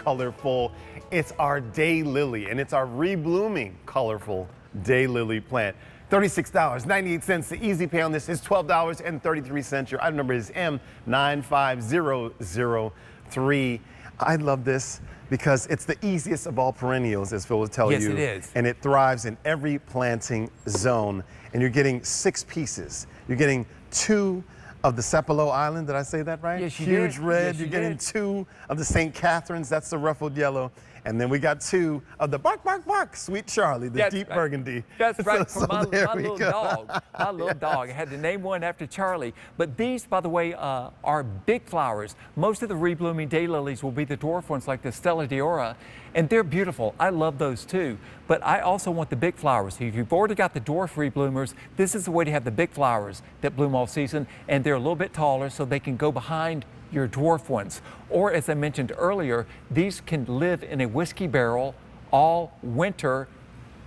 colorful. It's our daylily, and it's our reblooming colorful daylily plant. $36.98. The easy pay on this is $12.33. Your item number is M95003. I love this because it's the easiest of all perennials, as Phil will tell you. Yes, it is. And it thrives in every planting zone. And you're getting 6 pieces. You're getting 2 of the Sepalo Island. Did I say that right? Yes, you Huge did. red. Yes, You're you getting did. 2 of the St. Catharines. That's the ruffled yellow. And then we got 2 of the bark, bark, bark, Sweet Charlie, the That's deep right. burgundy. That's right, So for my there we little go. dog. My little dog. I had to name one after Charlie. But these, by the way, are big flowers. Most of the reblooming daylilies will be the dwarf ones like the Stella d'Ora, and they're beautiful. I love those too. But I also want the big flowers. If you've already got the dwarf rebloomers, this is the way to have the big flowers that bloom all season, and they're a little bit taller so they can go behind your dwarf ones. Or as I mentioned earlier, these can live in a whiskey barrel all winter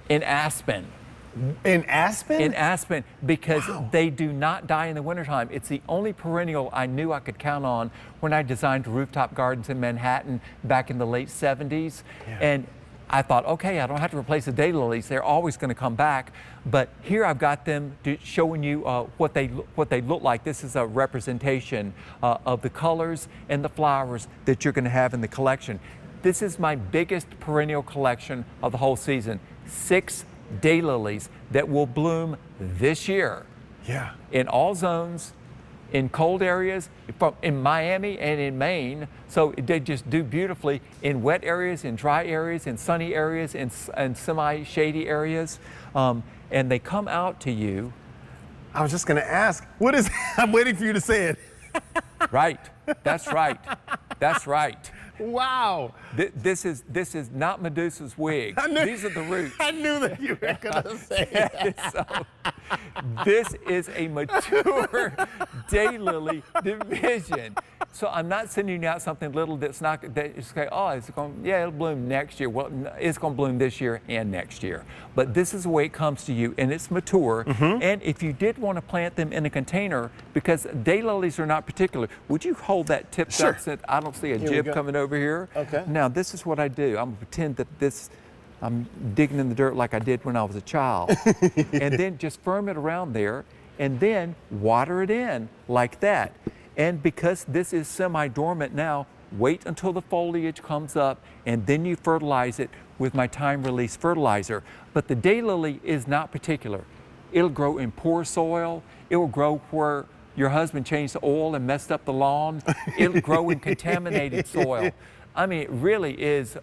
in aspen. In aspen? In aspen, because they do not die in the wintertime. It's the only perennial I knew I could count on when I designed rooftop gardens in Manhattan back in the late 70s. Yeah. And I thought, okay, I don't have to replace the daylilies. They're always going to come back. But here I've got them showing you what they look like. This is a representation of the colors and the flowers that you're going to have in the collection. This is my biggest perennial collection of the whole season. 6 daylilies that will bloom this year. Yeah. In all zones, in cold areas, in Miami and in Maine. So they just do beautifully in wet areas, in dry areas, in sunny areas, in semi-shady areas. And they come out to you. I was just going to ask, what is, I'm waiting for you to say it. Right, that's right, that's right. Wow. This is not Medusa's wig. These are the roots. I knew that you were going to say that. So, this is a mature daylily division. So I'm not sending you out something little that's not, that it's like, oh, it's going, yeah, it'll bloom next year. Well, it's going to bloom this year and next year. But this is the way it comes to you, and it's mature. And if you did want to plant them in a container, because daylilies are not particular, would you hold that tipped Sure. up so I don't see a Here we jib go. coming over here? Okay. Now, this is what I do. I'm going to pretend that I'm digging in the dirt like I did when I was a child. And then just firm it around there and then water it in like that. And because this is semi-dormant now, wait until the foliage comes up and then you fertilize it with my time-release fertilizer. But the daylily is not particular. It'll grow in poor soil. It will grow where your husband changed the oil and messed up the lawn. It'll grow in contaminated soil. I mean, it really is,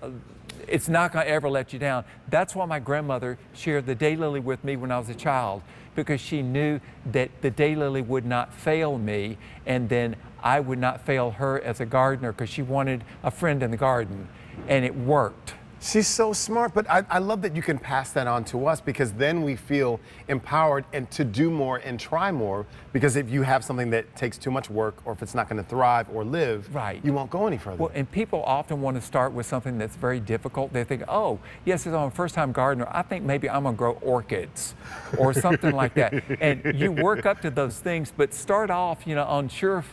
it's not going to ever let you down. That's why my grandmother shared the daylily with me when I was a child, because she knew that the daylily would not fail me, and then I would not fail her as a gardener, because she wanted a friend in the garden, and it worked. She's so smart, but I love that you can pass that on to us, because then we feel empowered and to do more and try more, because if you have something that takes too much work, or if it's not going to thrive or live, Right. you won't go any further. Well, and people often want to start with something that's very difficult. They think, oh, yes, as I'm a first-time gardener, I think maybe I'm going to grow orchids or something like that. And you work up to those things, but start off, on sure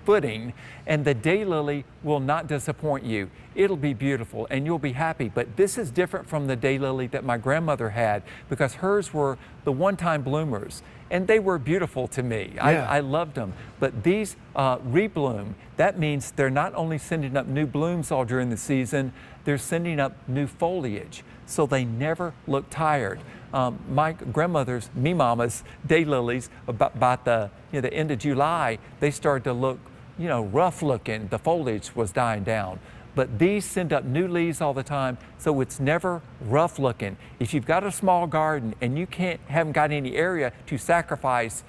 footing, and the daylily will not disappoint you. It'll be beautiful and you'll be happy. But this is different from the daylily that my grandmother had, because hers were the one-time bloomers and they were beautiful to me. Yeah. I loved them. But these rebloom. That means they're not only sending up new blooms all during the season, they're sending up new foliage, so they never look tired. My grandmother's, me mama's daylilies, about the the end of July, they started to look rough looking. The foliage was dying down. But these send up new leaves all the time, so it's never rough looking. If you've got a small garden and you haven't got any area to sacrifice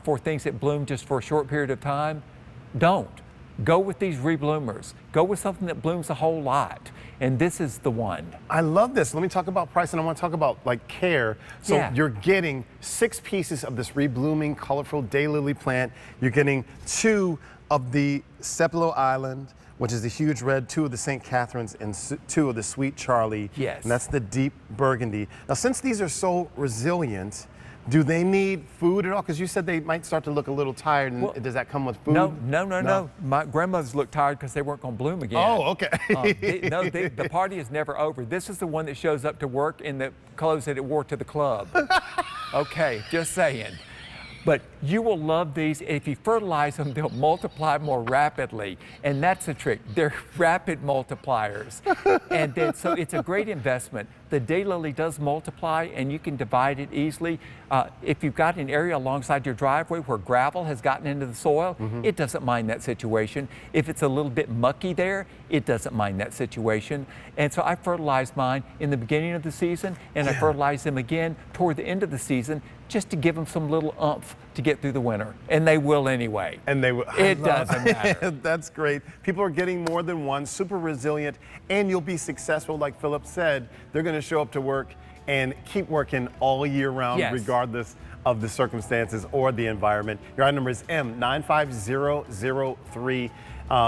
for things that bloom just for a short period of time, don't. Go with these rebloomers. Go with something that blooms a whole lot. And this is the one. I love this. Let me talk about price, and I want to talk about care. So Yeah. you're getting 6 pieces of this reblooming, colorful daylily plant. You're getting 2 of the Sepalo Island, which is the huge red, 2 of the St. Catharines, and 2 of the Sweet Charlie. Yes. And that's the deep burgundy. Now, since these are so resilient, Do they need food at all? Because you said they might start to look a little tired. And Well, does that come with food? No. My grandmothers looked tired because they weren't going to bloom again. Oh, okay. The party is never over. This is the one that shows up to work in the clothes that it wore to the club. Okay, just saying. But you will love these. If you fertilize them, they'll multiply more rapidly. And that's the trick. They're rapid multipliers. And then, so it's a great investment. The daylily does multiply, and you can divide it easily. If you've got an area alongside your driveway where gravel has gotten into the soil, it doesn't mind that situation. If it's a little bit mucky there, it doesn't mind that situation. And so I fertilize mine in the beginning of the season, and I fertilize them again toward the end of the season, just to give them some little oomph to get through the winter. And they will anyway. And they will. It doesn't matter. That's great. People are getting more than one, super resilient, and you'll be successful. Like Phillip said, they're going to show up to work and keep working all year round, Yes. regardless of the circumstances or the environment. Your item number is M95003.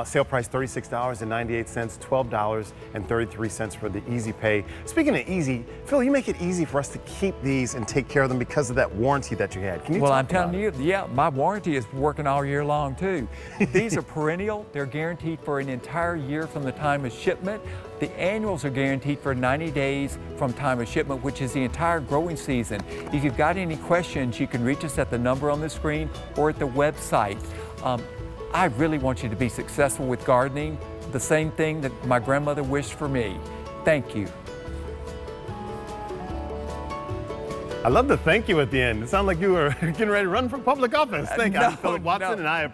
Sale price $36.98, $12.33 for the easy pay. Speaking of easy, Phil, you make it easy for us to keep these and take care of them because of that warranty that you had. Can you Well, talk I'm telling about it? you, yeah, my warranty is working all year long too. These are perennial. They're guaranteed for an entire year from the time of shipment. The annuals are guaranteed for 90 days from time of shipment, which is the entire growing season. If you've got any questions, you can reach us at the number on the screen or at the website. I really want you to be successful with gardening, the same thing that my grandmother wished for me. Thank you. I love the thank you at the end. It sounded like you were getting ready to run for public office. Thank you. I'm Phillip Watson, and I